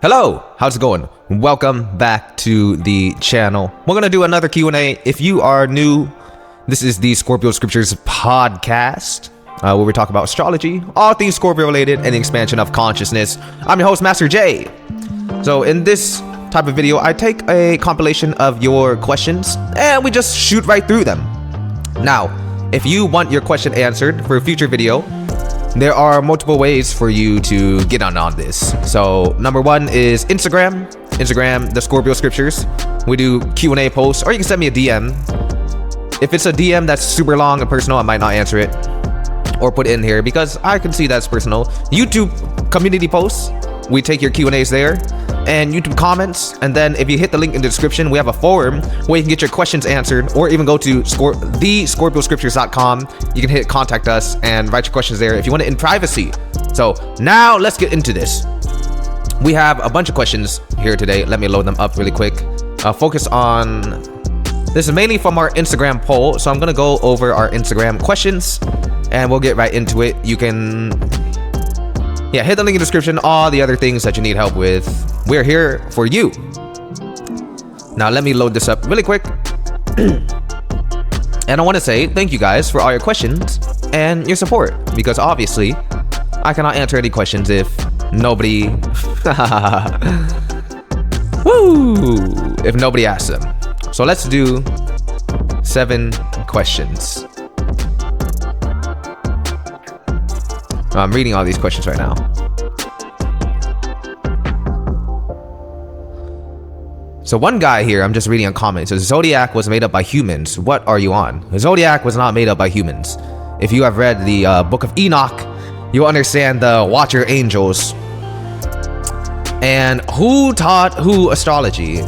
Hello, how's it going? Welcome back to the channel. We're gonna do another Q&A. If you are new, this is the Scorpio Scriptures podcast, where we talk about astrology, all things Scorpio related, and the expansion of consciousness. I'm your host, Master J. So in this type of video, I take a compilation of your questions and we just shoot right through them. Now, if you want your question answered for a future video, there are multiple ways for you to get on this. So number one is Instagram, the Scorpio Scriptures. We do Q&A posts, or you can send me a DM. If it's a DM that's super long and personal, I might not answer it or put it in here because I can see that's personal. YouTube community posts, we take your Q&As there, and YouTube comments. And then if you hit the link in the description, we have a forum where you can get your questions answered, or even go to thescorpioscriptures.com. You can hit contact us and write your questions there if you want it in privacy. So now let's get into this. We have a bunch of questions here today. Let me load them up really quick. Focus on, this is mainly from our Instagram poll. So I'm gonna go over our Instagram questions and we'll get right into it. You can hit the link in the description, all the other things that you need help with. We're here for you. Now let me load this up really quick. And I want to say thank you guys for all your questions and your support, because obviously I cannot answer any questions if nobody if nobody asks them. So let's do 7 questions. I'm reading all these questions right now. So one guy here, I'm just reading a comment. It says, Zodiac was made up by humans. What are you on? Zodiac was not made up by humans. If you have read the book of Enoch, you'll understand the Watcher Angels. And who taught who astrology?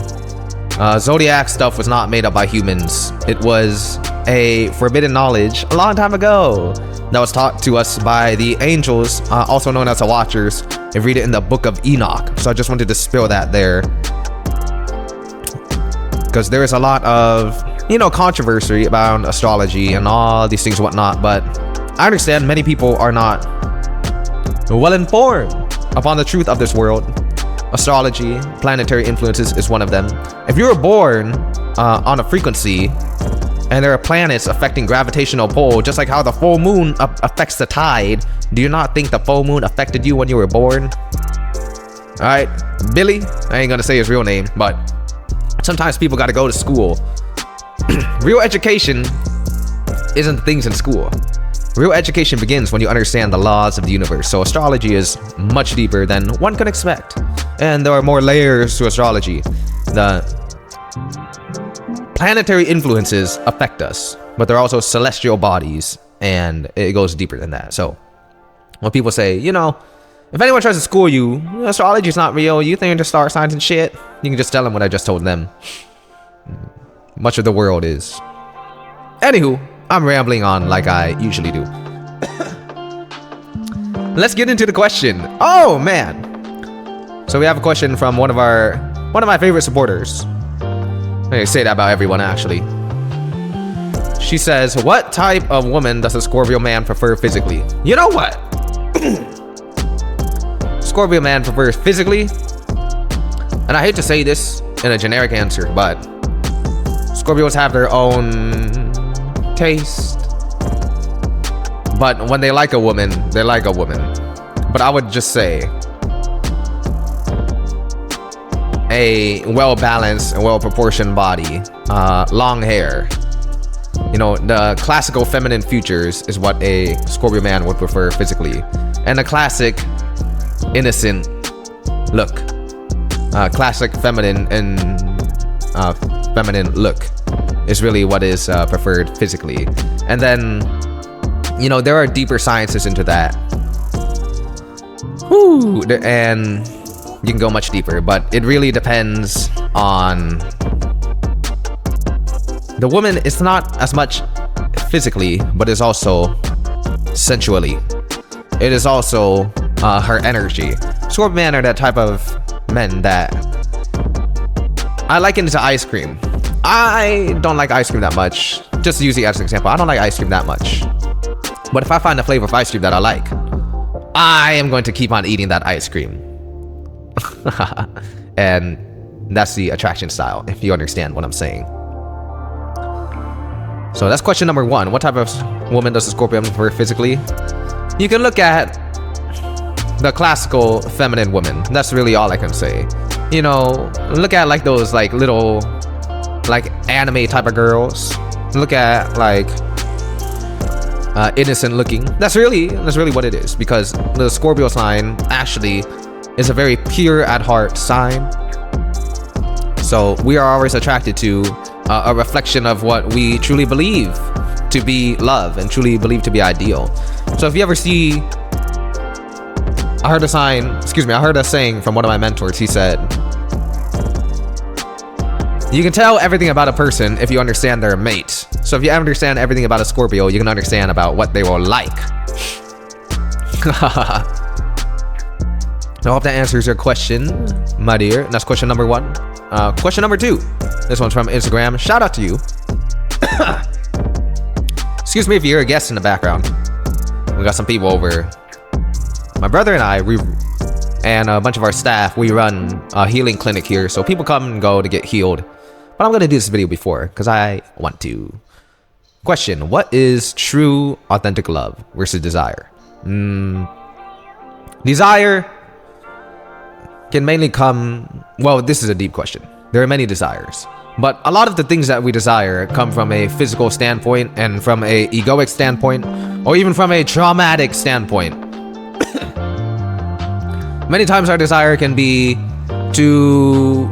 Zodiac stuff was not made up by humans. It was a forbidden knowledge a long time ago that was taught to us by the angels, also known as the Watchers, and read it in the book of Enoch. So I just wanted to spill that there, because there is a lot of, controversy about astrology and all these things and whatnot. But I understand many people are not well informed upon the truth of this world. Astrology, planetary influences is one of them. If you were born on a frequency and there are planets affecting gravitational pull, just like how the full moon affects the tide, do you not think the full moon affected you when you were born? All right, Billy, I ain't gonna say his real name, but sometimes people gotta go to school. Real education isn't things in school. Real education begins when you understand the laws of the universe. So astrology is much deeper than one can expect. And there are more layers to astrology. The planetary influences affect us, but they're also celestial bodies, and it goes deeper than that. So when people say, if anyone tries to school you, astrology is not real, you think it's star signs and shit, you can just tell them what I just told them. Much of the world is. Anywho, I'm rambling on like I usually do. Let's get into the question. Oh man. So we have a question from one of my favorite supporters. I say that about everyone, actually. She says, what type of woman does a Scorpio man prefer physically? You know what? Scorpio man prefers physically, and I hate to say this in a generic answer, but Scorpios have their own taste. But when they like a woman, they like a woman. But I would just say a well-balanced and well-proportioned body, long hair. The classical feminine features is what a Scorpio man would prefer physically. And a classic innocent look. Classic feminine and feminine look is really what is preferred physically. And then, there are deeper sciences into that. And you can go much deeper, but it really depends on the woman. It's not as much physically, but it's also sensually. It is also her energy. Scorpio men are that type of men that I liken it to ice cream. I don't like ice cream that much. Just to use it as an example, I don't like ice cream that much. But if I find a flavor of ice cream that I like, I am going to keep on eating that ice cream. And that's the attraction style, if you understand what I'm saying. So that's question number 1. What type of woman does a Scorpio prefer physically? You can look at the classical feminine woman. That's really all I can say. You know, look at like those like little like anime type of girls. Look at like innocent looking. That's really what it is, because the Scorpio sign actually is a very pure at heart sign. So we are always attracted to a reflection of what we truly believe to be love and truly believe to be ideal. So if you ever see, I heard a saying from one of my mentors. He said, you can tell everything about a person if you understand their mate. So if you understand everything about a Scorpio, you can understand about what they will like. I hope that answers your question, my dear. And that's question number 1. Question number 2. This one's from Instagram. Shout out to you. Excuse me if you hear a guest in the background. We got some people over. My brother and I, and a bunch of our staff, we run a healing clinic here. So people come and go to get healed. But I'm going to do this video before because I want to. Question: what is true, authentic love versus desire? Desire can mainly come... Well, this is a deep question. There are many desires. But a lot of the things that we desire come from a physical standpoint and from a egoic standpoint, or even from a traumatic standpoint. Many times our desire can be to,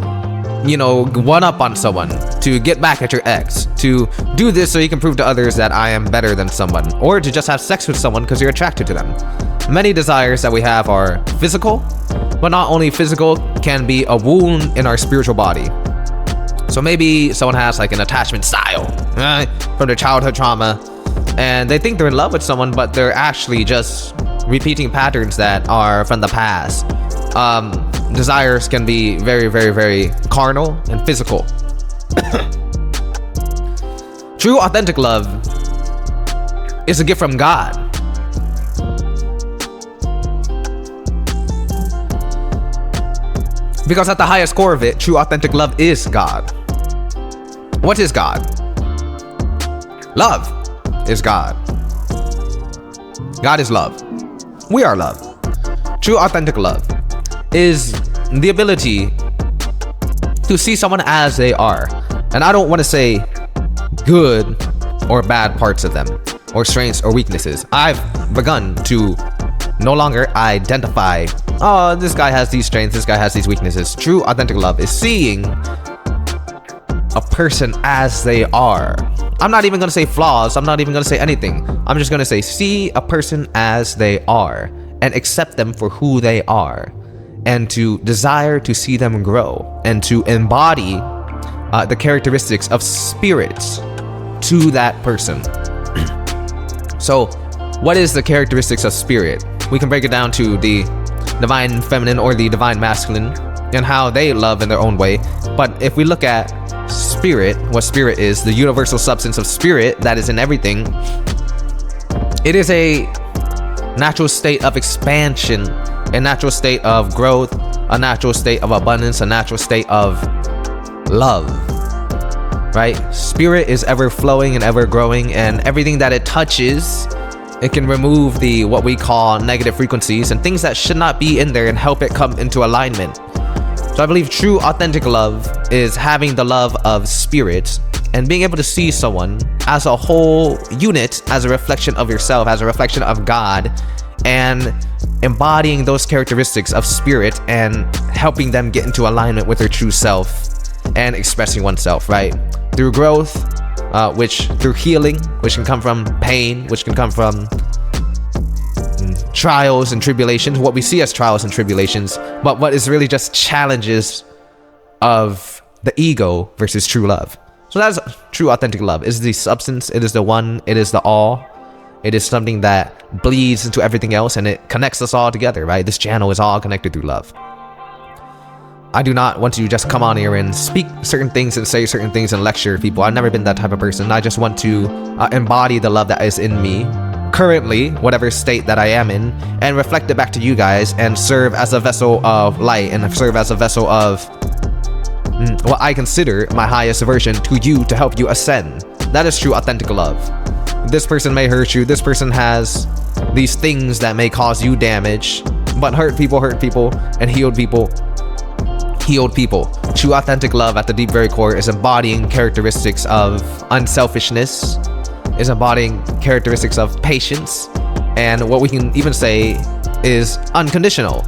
you know, one up on someone, to get back at your ex, to do this so you can prove to others that I am better than someone, or to just have sex with someone because you're attracted to them. Many desires that we have are physical, but not only physical, can be a wound in our spiritual body. So maybe someone has like an attachment style from their childhood trauma, and they think they're in love with someone, but they're actually just repeating patterns that are from the past. Desires can be very, very, very carnal and physical. True, authentic love is a gift from God. Because at the highest core of it, true, authentic love is God. What is God? Love is God. God is love. We are love. True, authentic love is the ability to see someone as they are. And I don't want to say good or bad parts of them, or strengths or weaknesses. I've begun to no longer identify, oh, this guy has these strengths, this guy has these weaknesses. True, authentic love is seeing a person as they are. I'm not even going to say flaws. I'm not even going to say anything. I'm just going to say see a person as they are and accept them for who they are, and to desire to see them grow and to embody the characteristics of spirits to that person. So what is the characteristics of spirit? We can break it down to the divine feminine or the divine masculine and how they love in their own way. But if we look at spirit, what spirit is, the universal substance of spirit that is in everything, it is a natural state of expansion, a natural state of growth, a natural state of abundance, a natural state of love, right? Spirit is ever flowing and ever growing, and everything that it touches, it can remove the what we call negative frequencies and things that should not be in there and help it come into alignment. So I believe true authentic love is having the love of spirit and being able to see someone as a whole unit, as a reflection of yourself, as a reflection of God, and embodying those characteristics of spirit and helping them get into alignment with their true self and expressing oneself, right? Through growth, through healing, which can come from pain, which can come from trials and tribulations, what we see as trials and tribulations, but what is really just challenges of the ego versus true love. So that's true authentic love. It is the substance, it is the one, it is the all. It is something that bleeds into everything else and it connects us all together, right? This channel is all connected through love. I do not want to just come on here and speak certain things and say certain things and lecture people. I've never been that type of person. I just want to embody the love that is in me currently, whatever state that I am in, and reflect it back to you guys and serve as a vessel of light and serve as a vessel of what I consider my highest version to you to help you ascend. That is true authentic love. This person may hurt you. This person has these things that may cause you damage, but hurt people, and healed people. True authentic love at the deep very core is embodying characteristics of unselfishness, is embodying characteristics of patience, and what we can even say is unconditional.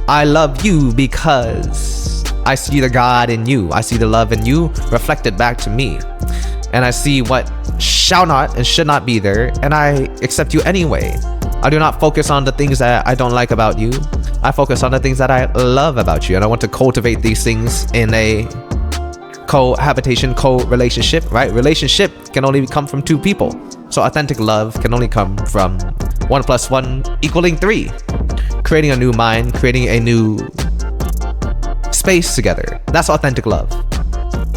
I love you because I see the God in you. I see the love in you reflected back to me. And I see what shall not and should not be there, and I accept you anyway. I do not focus on the things that I don't like about you. I focus on the things that I love about you, and I want to cultivate these things in a cohabitation, co-relationship, right? Relationship can only come from two people. So authentic love can only come from 1 + 1 = 3. Creating a new mind, creating a new space together. That's authentic love.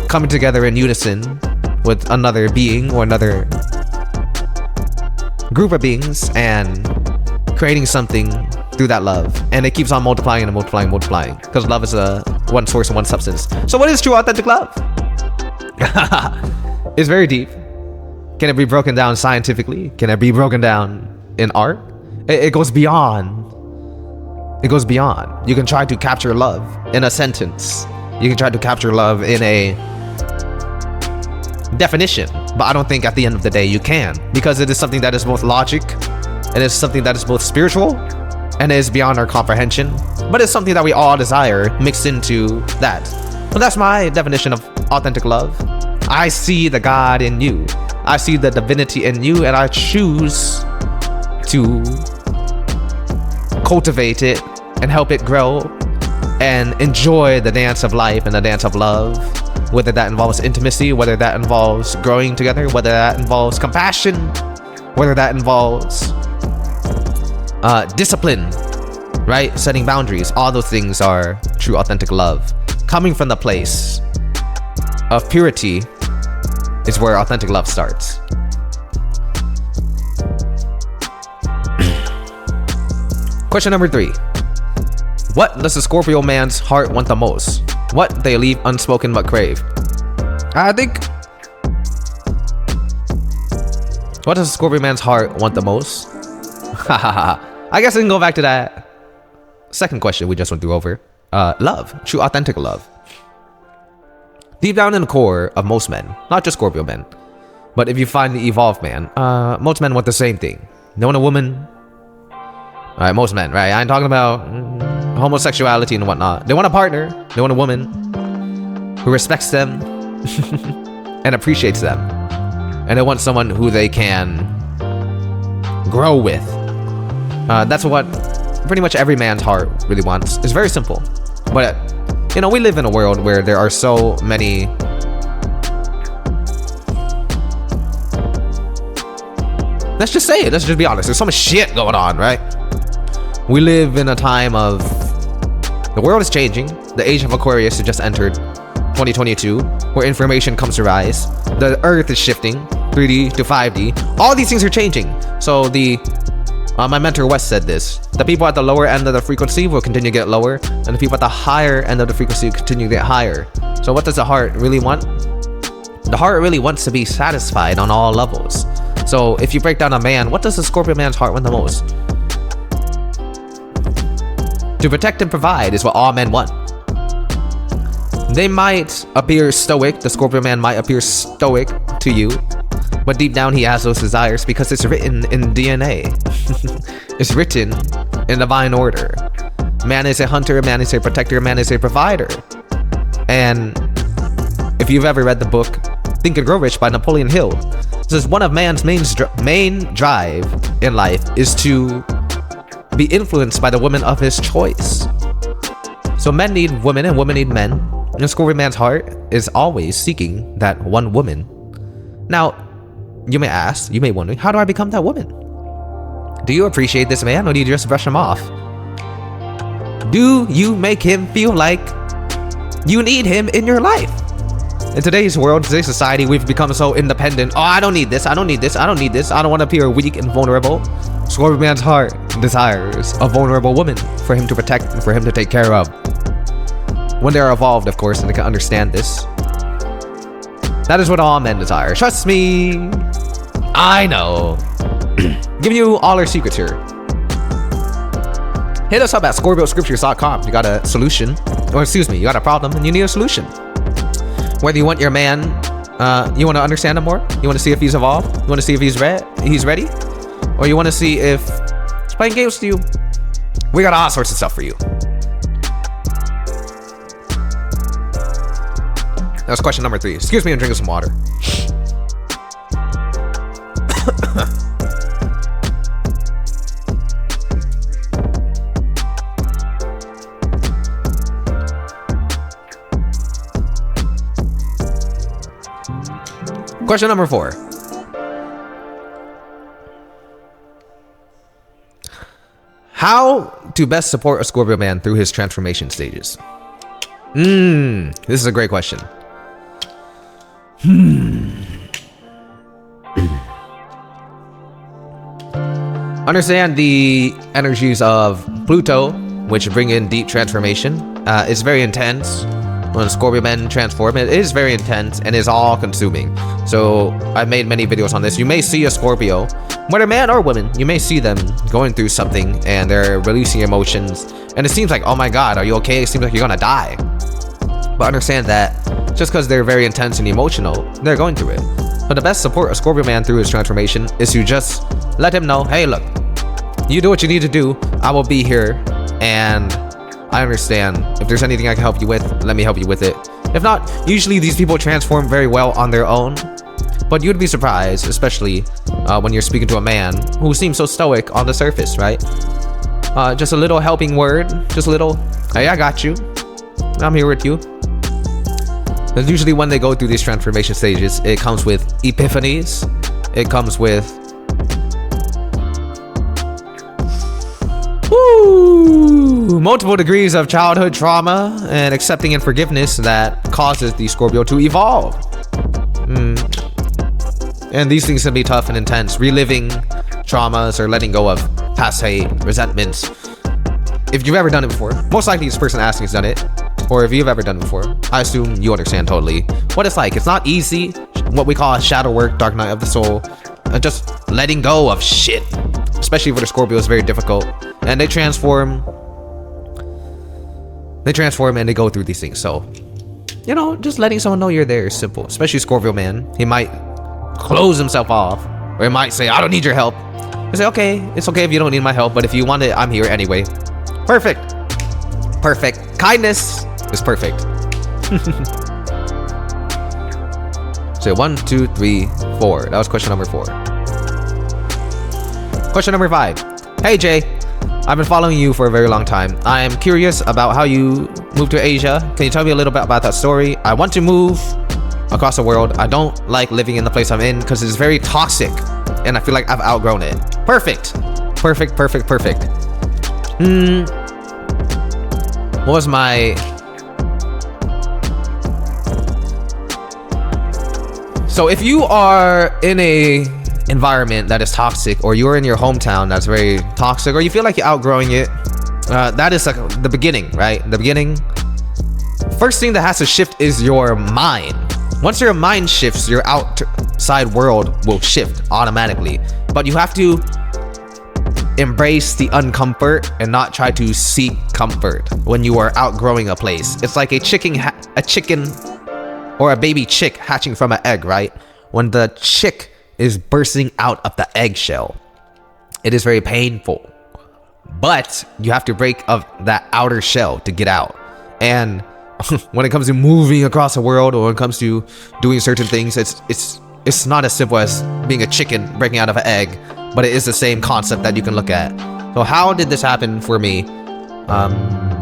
Coming together in unison with another being or another group of beings and creating something through that love, and it keeps on multiplying and multiplying because love is a one source and one substance. So what is true authentic love? It's very deep. Can it be broken down scientifically? Can it be broken down in art? It goes beyond. It goes beyond. You can try to capture love in a sentence. You can try to capture love in a definition, but I don't think at the end of the day you can, because it is something that is both logic, it is something that is both spiritual, and it is beyond our comprehension, but it's something that we all desire mixed into that. Well, that's my definition of authentic love. I see the God in you. I see the divinity in you, and I choose to cultivate it and help it grow and enjoy the dance of life and the dance of love, whether that involves intimacy, whether that involves growing together, whether that involves compassion, whether that involves discipline, right? Setting boundaries. All those things are true authentic love. Coming from the place of purity is where authentic love starts. Question number 3. What does a Scorpio man's heart want the most? What they leave unspoken but crave? I think, what does a Scorpio man's heart want the most? I guess I can go back to that second question we just went through over. Love. True authentic love. Deep down in the core of most men, not just Scorpio men, but if you find the evolved man, most men want the same thing. They want a woman. Alright, most men, right? I ain't talking about homosexuality and whatnot. They want a partner. They want a woman who respects them and appreciates them. And they want someone who they can grow with. That's what pretty much every man's heart really wants. It's very simple. But, you know, we live in a world where there are so many let's just say it. Let's just be honest. There's so much shit going on, right? We live in a time of the world is changing. The age of Aquarius has just entered 2022, where information comes to rise. The earth is shifting 3D to 5D. All these things are changing. So my mentor Wes said this: the people at the lower end of the frequency will continue to get lower, and the people at the higher end of the frequency will continue to get higher. So what does the heart really want? The heart really wants to be satisfied on all levels. So if you break down a man, what does the Scorpio man's heart want the most? To protect and provide is what all men want. They might appear stoic, the Scorpio man might appear stoic to you, but deep down he has those desires because it's written in DNA. It's written in divine order. Man is a hunter, man is a protector, man is a provider. And if you've ever read the book Think and Grow Rich by Napoleon Hill, it says one of man's main drive in life is to be influenced by the woman of his choice. So men need women and women need men. And the Scorpio man's heart is always seeking that one woman. Now, you may ask, you may wonder, how do I become that woman? Do you appreciate this man, or do you just brush him off? Do you make him feel like you need him in your life? In today's world, today's society, we've become so independent. Oh, I don't need this. I don't need this. I don't need this. I don't want to appear weak and vulnerable. Scorpio man's heart desires a vulnerable woman for him to protect and for him to take care of. When they're evolved, of course, and they can understand this. That is what all men desire. Trust me. I know. Giving you all our secrets here. Hit us up at scorpioscriptures.com. You got a solution, or excuse me, you got a problem and you need a solution. Whether you want your man, you want to understand him more, you want to see if he's evolved, you want to see if he's ready, or you want to see if he's playing games with you. We got all sorts of stuff for you. That was question number 3. Excuse me, I'm drinking some water. Question number 4. How to best support a Scorpio man through his transformation stages? This is a great question. Understand the energies of Pluto, which bring in deep transformation. It's very intense. When Scorpio men transform, it is very intense and is all consuming. So I've made many videos on this. You may see a Scorpio, whether man or woman, you may see them going through something and they're releasing emotions. And it seems like, oh my God, are you okay? It seems like you're gonna die. But understand that just because they're very intense and emotional, they're going through it. But the best support a Scorpio man through his transformation is to just let him know, hey, look, you do what you need to do. I will be here, and I understand. If there's anything I can help you with, let me help you with it. If not, usually these people transform very well on their own. But you'd be surprised, especially when you're speaking to a man who seems so stoic on the surface, right? Just a little helping word, just a little, hey, I got you. I'm here with you. And usually when they go through these transformation stages, it comes with epiphanies. It comes with multiple degrees of childhood trauma and accepting and forgiveness that causes the Scorpio to evolve. And these things can be tough and intense. Reliving traumas or letting go of past hate, resentments. If you've ever done it before, most likely this person asking has done it. Or if you've ever done it before, I assume you understand totally what it's like. It's not easy. What we call shadow work, dark night of the soul. Just letting go of shit. Especially for the Scorpio is very difficult. And they transform and they go through these things. So, you know, just letting someone know you're there is simple. Especially Scorpio man. He might close himself off. Or he might say, I don't need your help. I say, okay, it's okay if you don't need my help, but if you want it, I'm here anyway. Perfect. Perfect. Kindness is perfect. So 1, 2, 3, 4. That was question number 4. Question number 5. Hey Jay, I've been following you for a very long time. I am curious about how you moved to Asia. Can you tell me a little bit about that story? I want to move across the world. I don't like living in the place I'm in because it's very toxic and I feel like I've outgrown it. Perfect. Perfect, perfect, perfect. What was my... So if you are in a environment that is toxic, or you're in your hometown that's very toxic, or you feel like you're outgrowing it, that is like the beginning, right? The beginning. First thing that has to shift is your mind. Once your mind shifts, your outside world will shift automatically. But you have to embrace the uncomfort and not try to seek comfort when you are outgrowing a place. It's like a chicken or a baby chick hatching from an egg, right? When the chick is bursting out of the eggshell, it is very painful, but you have to break of that outer shell to get out. And when it comes to moving across the world, or when it comes to doing certain things, it's not as simple as being a chicken breaking out of an egg, but it is the same concept that you can look at. So how did this happen for me?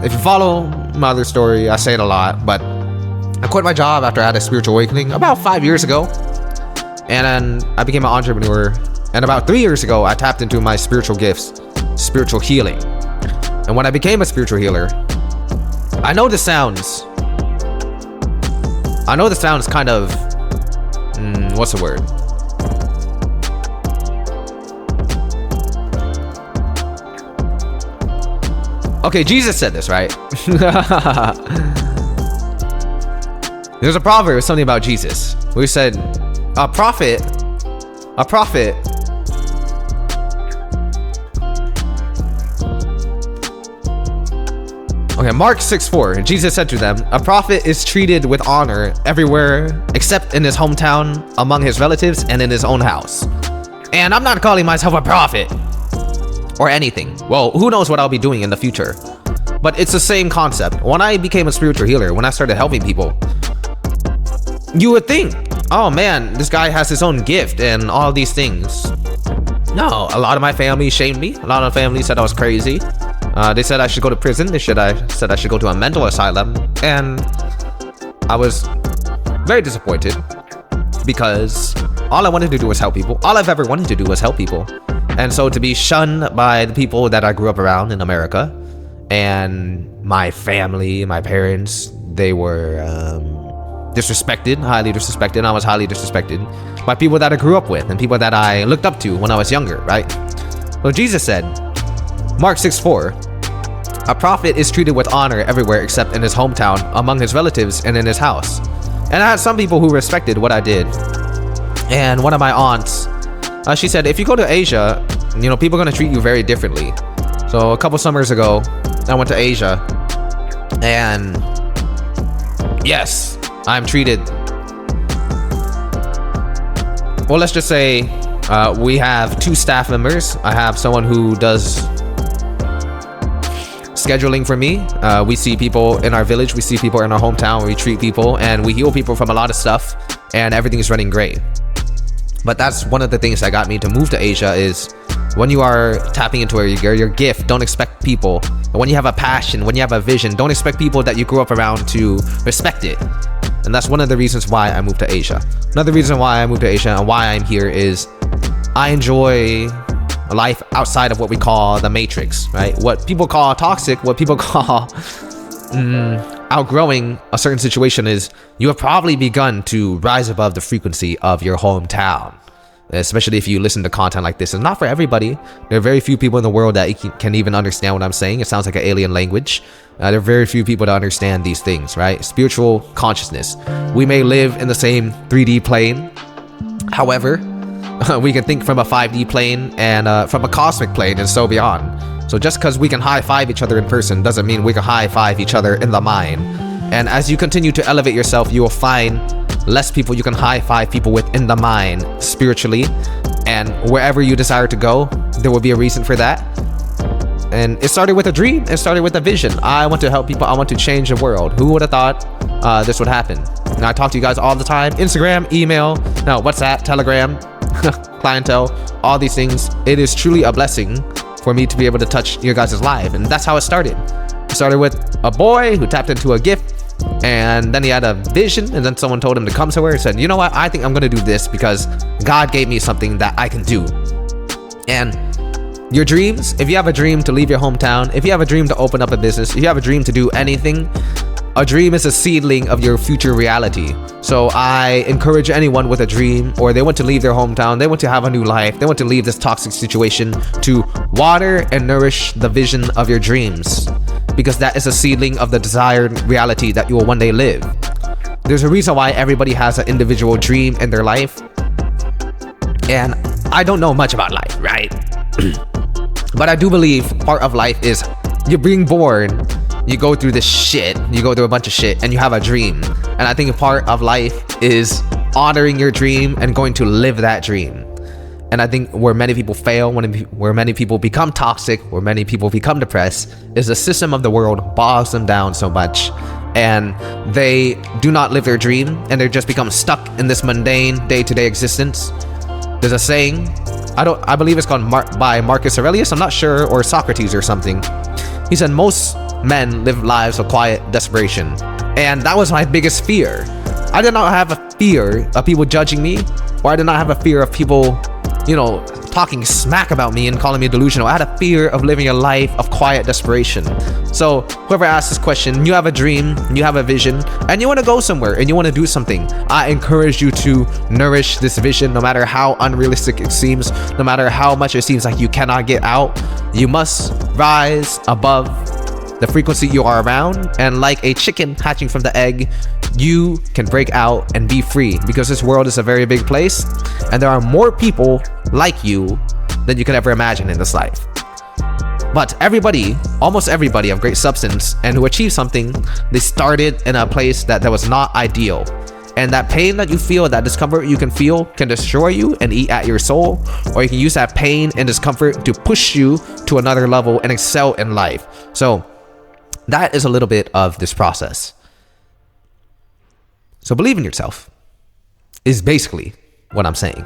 If you follow my other story, I say it a lot, but I quit my job after I had a spiritual awakening about 5 years ago. And then I became an entrepreneur. And about 3 years ago, I tapped into my spiritual gifts, spiritual healing. And when I became a spiritual healer, I know this sounds I know this sounds kind of what's the word? Okay, Jesus said this, right? There's a proverb, something about Jesus. We said, a prophet. Okay, Mark 6:4. Jesus said to them, a prophet is treated with honor everywhere except in his hometown, among his relatives, and in his own house. And I'm not calling myself a prophet or anything. Well, who knows what I'll be doing in the future. But it's the same concept. When I became a spiritual healer, when I started helping people, you would think, oh man, this guy has his own gift and all these things. No, a lot of my family shamed me. A lot of family said I was crazy. They said I should go to prison. They said I should go to a mental asylum. And I was very disappointed because all I wanted to do was help people. All I've ever wanted to do was help people. And so to be shunned by the people that I grew up around in America, and my family, my parents, they were disrespected, highly disrespected. I was highly disrespected by people that I grew up with and people that I looked up to when I was younger, right? So Jesus said, Mark 6:4, a prophet is treated with honor everywhere except in his hometown, among his relatives, and in his house. And I had some people who respected what I did. And one of my aunts, she said, if you go to Asia, you know, people are going to treat you very differently. So a couple summers ago, I went to Asia, and yes, I'm treated. Well, let's just say we have 2 staff members. I have someone who does scheduling for me. We see people in our village, we see people in our hometown, we treat people, and we heal people from a lot of stuff, and everything is running great. But that's one of the things that got me to move to Asia is when you are tapping into your gift, don't expect people. When you have a passion, when you have a vision, don't expect people that you grew up around to respect it. And that's one of the reasons why I moved to Asia. Another reason why I moved to Asia and why I'm here is I enjoy a life outside of what we call the matrix, right? What people call toxic, what people call outgrowing a certain situation is you have probably begun to rise above the frequency of your hometown. Especially if you listen to content like this. It's not for everybody. There are very few people in the world that can even understand what I'm saying. It sounds like an alien language. There are very few people that understand these things, right? Spiritual consciousness. We may live in the same 3D plane. However, we can think from a 5D plane and from a cosmic plane and so beyond. So just because we can high-five each other in person doesn't mean we can high-five each other in the mind. And as you continue to elevate yourself, you will find less people you can high-five people with in the mind spiritually, and wherever you desire to go, there will be a reason for that. And it started with a dream. It started with a vision. I want to help people. I want to change the world. Who would have thought this would happen? And I talk to you guys all the time. Instagram, email, no, WhatsApp, Telegram, clientele, all these things. It is truly a blessing for me to be able to touch your guys' life. And that's how it started. It started with a boy who tapped into a gift, and then he had a vision, and then someone told him to come somewhere and said, you know what, I think I'm gonna do this because God gave me something that I can do. And your dreams, if you have a dream to leave your hometown, if you have a dream to open up a business, if you have a dream to do anything, a dream is a seedling of your future reality. So I encourage anyone with a dream, or they want to leave their hometown, they want to have a new life, they want to leave this toxic situation, to water and nourish the vision of your dreams, because that is a seedling of the desired reality that you will one day live. There's a reason why everybody has an individual dream in their life. And I don't know much about life, right? But I do believe part of life is you're being born, you go through this shit, you go through a bunch of shit, and you have a dream. And I think a part of life is honoring your dream and going to live that dream. And I think where many people fail, where many people become toxic, where many people become depressed, is the system of the world bogs them down so much, and they do not live their dream, and they just become stuck in this mundane day-to-day existence. There's a saying, I believe it's called by Marcus Aurelius, I'm not sure, or Socrates or something. He said most men live lives of quiet desperation, and that was my biggest fear. I did not have a fear of people judging me, or I did not have a fear of people, you know, talking smack about me and calling me delusional. I had a fear of living a life of quiet desperation. So whoever asked this question, you have a dream, you have a vision, and you want to go somewhere and you want to do something. I encourage you to nourish this vision, no matter how unrealistic it seems, no matter how much it seems like you cannot get out. You must rise above the frequency you are around, and like a chicken hatching from the egg, you can break out and be free, because this world is a very big place and there are more people like you than you could ever imagine in this life. But everybody, almost everybody of great substance and who achieved something, they started in a place that was not ideal. And that pain that you feel, that discomfort you can feel, can destroy you and eat at your soul, or you can use that pain and discomfort to push you to another level and excel in life. So that is a little bit of this process. So believe in yourself is basically what I'm saying.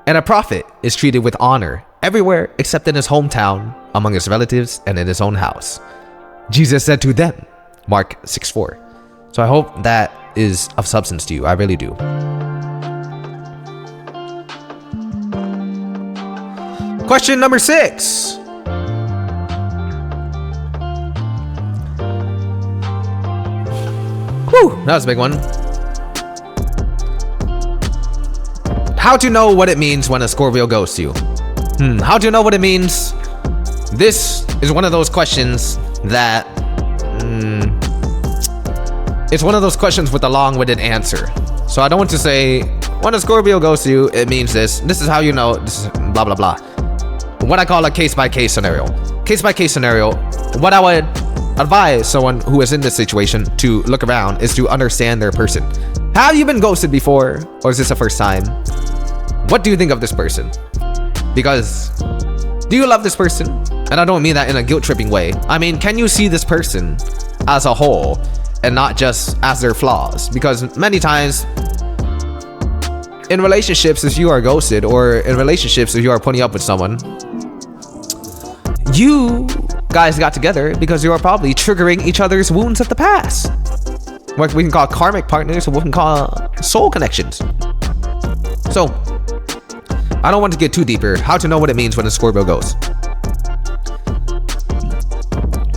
And a prophet is treated with honor everywhere except in his hometown, among his relatives, and in his own house. Jesus said to them, Mark 6:4. So I hope that is of substance to you. I really do. Question number 6. Whew, that was a big one. How to know what it means when a Scorpio ghosts you? How do you know what it means? This is one of those questions that it's one of those questions with a long-winded answer. So I don't want to say, when a Scorpio ghosts you, it means this. This is how you know, this is blah, blah, blah. What I call a case-by-case scenario. Case-by-case scenario, what I would advise someone who is in this situation to look around is to understand their person. Have you been ghosted before, or is this the first time? What do you think of this person? Because do you love this person? And I don't mean that in a guilt-tripping way. I mean, can you see this person as a whole and not just as their flaws? Because many times in relationships, if you are ghosted, or in relationships if you are putting up with someone, you guys got together because you are probably triggering each other's wounds of the past. What we can call karmic partners, or what we can call soul connections. So I don't want to get too deeper. How to know what it means when a Scorpio ghosts?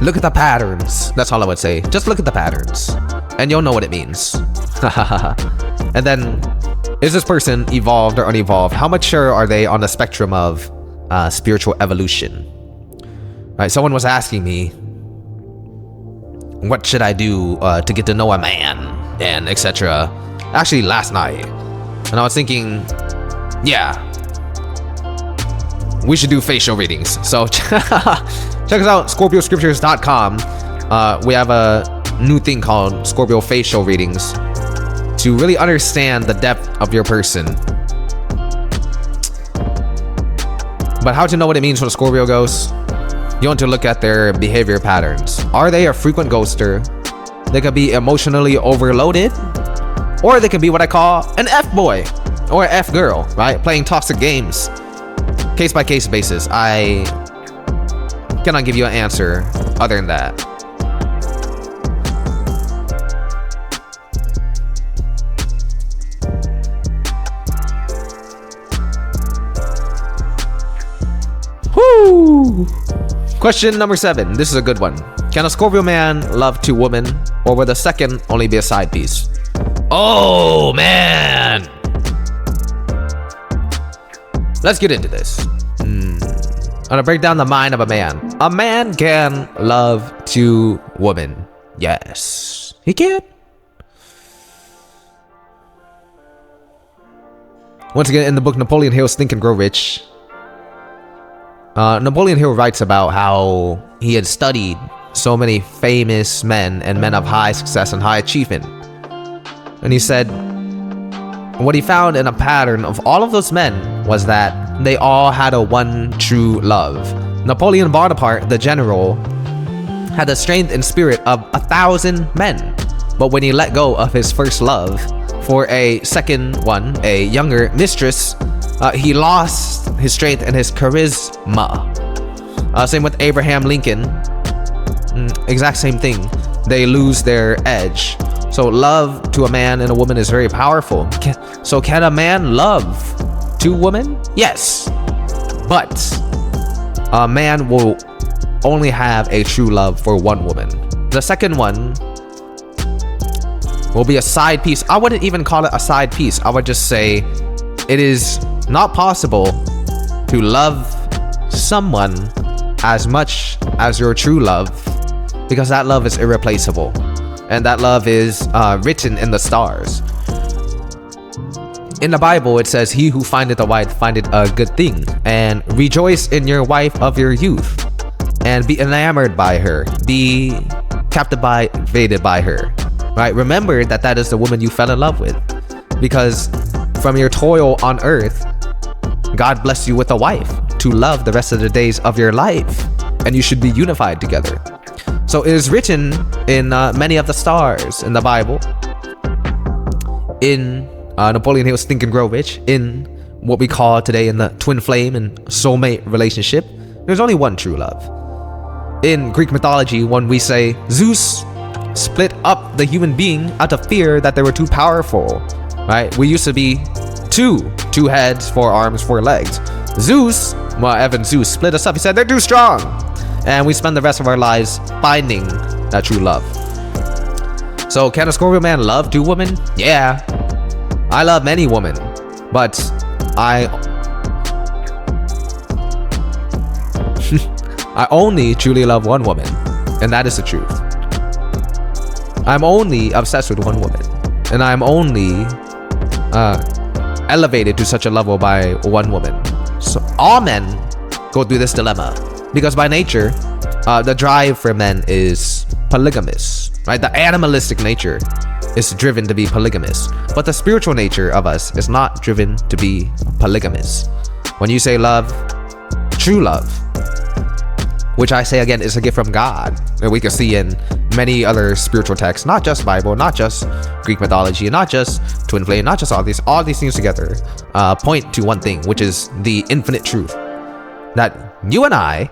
Look at the patterns. That's all I would say. Just look at the patterns and you'll know what it means. And then, is this person evolved or unevolved? How mature are they on the spectrum of spiritual evolution? Right, someone was asking me, what should I do to get to know a man, and etc. Actually last night. And I was thinking, yeah, we should do facial readings. So check us out, scorpioscriptures.com. We have a new thing called Scorpio facial readings to really understand the depth of your person. But how to know what it means when a Scorpio ghosts? You want to look at their behavior patterns. Are they a frequent ghoster? They could be emotionally overloaded, or they could be what I call an F-boy or an F-girl, right? Playing toxic games. Case-by-case basis. I cannot give you an answer other than that. Whoo! Question number 7. This is a good one. Can a Scorpio man love 2 women, or will the second only be a side piece? Oh, man! Let's get into this. I'm gonna break down the mind of a man. A man can love 2 women. Yes, he can. Once again, in the book Napoleon Hill's Think and Grow Rich, Napoleon Hill writes about how he had studied so many famous men and men of high success and high achievement. And he said what he found in a pattern of all of those men was that they all had a one true love. Napoleon Bonaparte, the general, had the strength and spirit of 1,000 men. But when he let go of his first love for a second one, a younger mistress, he lost his strength and his charisma. Same with Abraham Lincoln. Exact same thing. They lose their edge. So love to a man and a woman is very powerful. So can a man love 2 women? Yes. But a man will only have a true love for one woman. The second one will be a side piece. I wouldn't even call it a side piece. I would just say it is not possible to love someone as much as your true love, because that love is irreplaceable, and that love is written in the stars. In the Bible, it says, "He who findeth a wife findeth a good thing, and rejoice in your wife of your youth, and be enamored by her, be captivated by her." Right? Remember that that is the woman you fell in love with, because from your toil on earth, God blessed you with a wife to love the rest of the days of your life, and you should be unified together. So it is written in many of the stars in the Bible, in Napoleon Hill's Think and Grow Rich, in what we call today in the twin flame and soulmate relationship, there's only one true love. In Greek mythology, when we say Zeus split up the human being out of fear that they were too powerful, right? We used to be two heads, 4 arms, 4 legs. Zeus split us up. He said they're too strong, and we spend the rest of our lives finding that true love. So can a Scorpio man love 2 women? Yeah, I love many women, but I only truly love one woman, and that is the truth. I'm only obsessed with one woman, and I'm only elevated to such a level by one woman. So all men go through this dilemma, because by nature, the drive for men is polygamous, right? The animalistic nature is driven to be polygamous, but the spiritual nature of us is not driven to be polygamous. When you say love, true love, which I say again is a gift from God, and we can see in many other spiritual texts, not just Bible, not just Greek mythology, not just twin flame, not just all these things together point to one thing, which is the infinite truth, that you and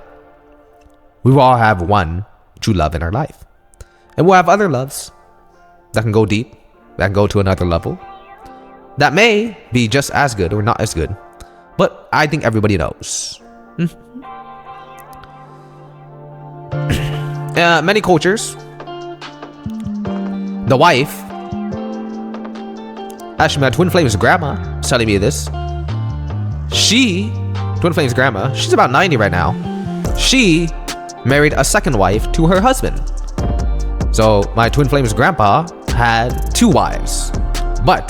we will all have one true love in our life, and we'll have other loves that can go deep, that can go to another level, that may be just as good or not as good, but I think everybody knows. Many cultures, the wife, actually my twin flame's grandma is telling me this. Twin flame's grandma, she's about 90 right now. She married a second wife to her husband. So my twin flame's grandpa had 2 wives, but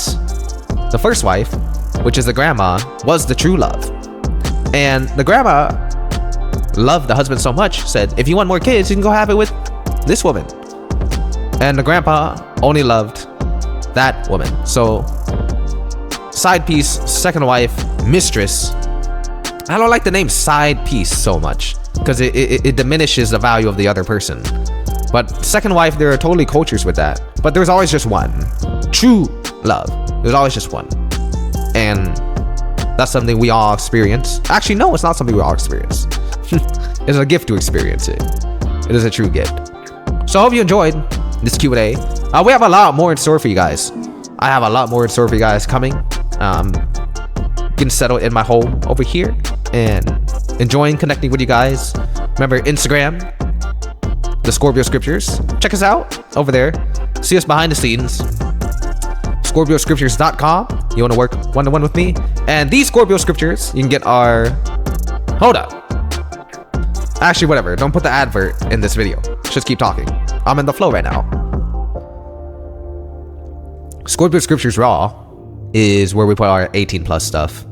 the first wife, which is the grandma, was the true love. And the grandma loved the husband so much, said, if you want more kids, you can go have it with this woman. And the grandpa only loved that woman. So side piece, second wife, mistress. I don't like the name side piece so much, because it diminishes the value of the other person. But second wife, there are totally cultures with that, but there's always just one true love. There's always just one, and that's something we all experience. Actually, no, it's not something we all experience. It's a gift to experience it. It is a true gift. So I hope you enjoyed this Q&A. We have a lot more in store for you guys. I have a lot more in store for you guys coming. Getting settled in my home over here and enjoying connecting with you guys. Remember Instagram, the Scorpio Scriptures. Check us out over there. See us behind the scenes. ScorpioScriptures.com. You want to work one-to-one with me? And these Scorpio Scriptures, you can get our... Hold up. Actually, whatever. Don't put the advert in this video. Just keep talking. I'm in the flow right now. Scorpio Scriptures Raw is where we put our 18 plus stuff.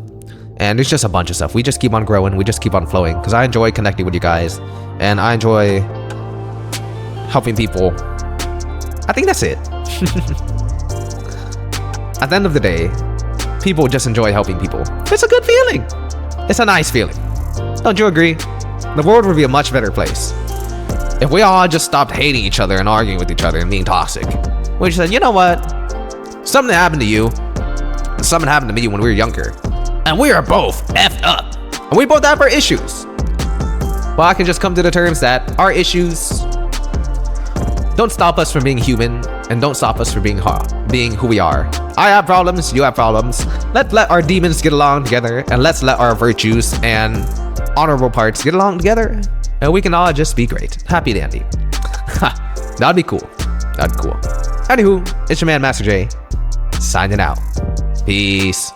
And there's just a bunch of stuff. We just keep on growing. We just keep on flowing. Because I enjoy connecting with you guys. And I enjoy helping people. I think that's it. At the end of the day, people just enjoy helping people. It's a good feeling. It's a nice feeling. Don't you agree? The world would be a much better place if we all just stopped hating each other and arguing with each other and being toxic. We just said, you know what? Something happened to you, and something happened to me when we were younger, and we are both effed up, and we both have our issues. Well, I can just come to the terms that our issues don't stop us from being human, and don't stop us from being who we are. I have problems, you have problems. Let's let our demons get along together, and let's let our virtues and honorable parts get along together, and we can all just be great. Happy dandy. That'd be cool. That'd be cool. Anywho, it's your man, Master J, signing out. Peace.